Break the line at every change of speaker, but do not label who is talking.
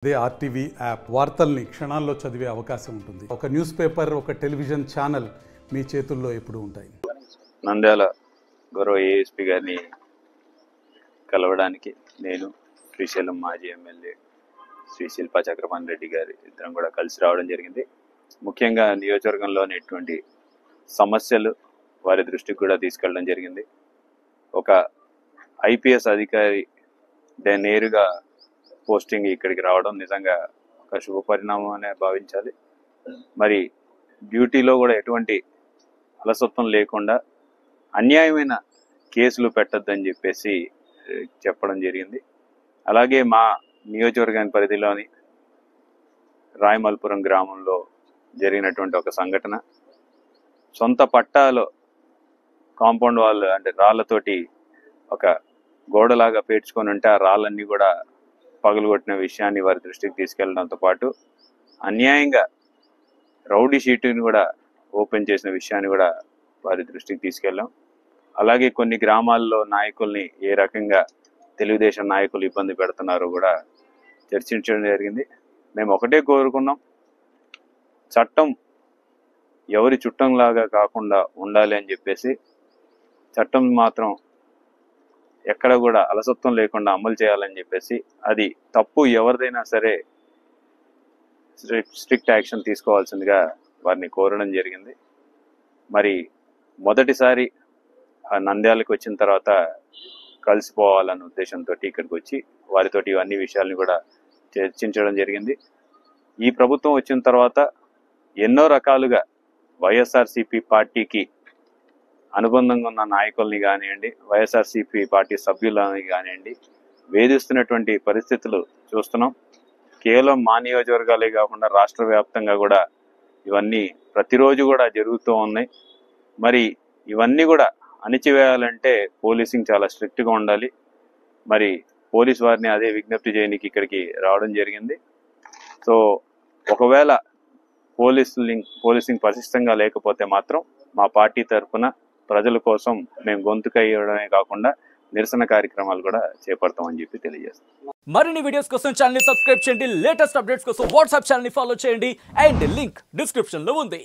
అదే RTV app వార్తల్ని క్షణాల్లో చదివే అవకాశం ఉంటుంది. ఒక న్యూస్ పేపర్, ఒక టెలివిజన్ ఛానల్ మీ చేతుల్లో ఎప్పుడూ ఉంటాయి.
నంద్యాల గౌరవ ఏఎస్పీ గారిని కలవడానికి నేను శ్రీశైలం మాజీ ఎమ్మెల్యే శ్రీ శిల్పా చక్రపాణి రెడ్డి గారి ఇద్దరం కూడా కలిసి రావడం జరిగింది. ముఖ్యంగా నియోజకవర్గంలోని ఎటువంటి సమస్యలు వారి దృష్టికి కూడా తీసుకెళ్ళడం జరిగింది. ఒక ఐపీఎస్ అధికారి నేరుగా పోస్టింగ్ ఇక్కడికి రావడం నిజంగా ఒక శుభ పరిణామం అనే భావించాలి. మరి డ్యూటీలో కూడా ఎటువంటి అలసత్వం లేకుండా అన్యాయమైన కేసులు పెట్టద్దని చెప్పేసి చెప్పడం జరిగింది. అలాగే మా నియోజకవర్గాన్ని పరిధిలోని రాయమల్పురం గ్రామంలో జరిగినటువంటి ఒక సంఘటన, సొంత పట్టాలో కాంపౌండ్ వాల్ అంటే రాళ్లతోటి ఒక గోడలాగా పేర్చుకొని ఉంటే ఆ రాళ్ళన్నీ కూడా పగలగొట్టిన విషయాన్ని వారి దృష్టికి తీసుకెళ్లడంతో పాటు అన్యాయంగా రౌడీ షీటుని కూడా ఓపెన్ చేసిన విషయాన్ని కూడా వారి దృష్టికి తీసుకెళ్ళాం. అలాగే కొన్ని గ్రామాల్లో నాయకుల్ని ఏ రకంగా తెలుగుదేశం నాయకులు ఇబ్బంది పెడుతున్నారో కూడా చర్చించడం జరిగింది. మేము ఒకటే కోరుకున్నాం, చట్టం ఎవరి చుట్టంలాగా కాకుండా ఉండాలి అని చెప్పేసి, చట్టం మాత్రం ఎక్కడ కూడా అలసత్వం లేకుండా అమలు చేయాలని చెప్పేసి, అది తప్పు ఎవరిదైనా సరే స్ట్రిక్ట్ యాక్షన్ తీసుకోవాల్సిందిగా వారిని కోరడం జరిగింది. మరి మొదటిసారి నంద్యాలకు వచ్చిన తర్వాత కలిసిపోవాలన్న ఉద్దేశంతో ఇక్కడికి వచ్చి వారితోటి అన్ని విషయాలను కూడా చర్చించడం జరిగింది. ఈ ప్రభుత్వం వచ్చిన తర్వాత ఎన్నో రకాలుగా వైఎస్ఆర్సీపీ పార్టీకి అనుబంధంగా ఉన్న నాయకుల్ని కానివ్వండి, వైఎస్ఆర్సీపీ పార్టీ సభ్యులని కానివ్వండి, వేధిస్తున్నటువంటి పరిస్థితులు చూస్తున్నాం. కేవలం మా నియోజకవర్గాలే కాకుండా రాష్ట్ర వ్యాప్తంగా కూడా ఇవన్నీ ప్రతిరోజు కూడా జరుగుతూ ఉన్నాయి. మరి ఇవన్నీ కూడా అణిచివేయాలంటే పోలీసింగ్ చాలా స్ట్రిక్ట్గా ఉండాలి. మరి పోలీస్ వారిని అదే విజ్ఞప్తి చేయడానికి ఇక్కడికి రావడం జరిగింది. సో ఒకవేళ పోలీసింగ్ పరిశిష్టంగా లేకపోతే మాత్రం మా పార్టీ తరఫున ప్రజల కోసం మేము గొంతుకయ్యడమే కాకుండా నిరసన కార్యక్రమాలు కూడా చేపడతామని చెప్పి తెలియజేస్తాం.
మరిన్ని వీడియోస్ కోసం ఛానల్ ని సబ్స్క్రైబ్ చేయండి. లేటెస్ట్ అప్డేట్స్ కోసం వాట్సాప్ ఛానల్ ని ఫాలో చేయండి. అండ్ లింక్ డిస్క్రిప్షన్ లో ఉంది.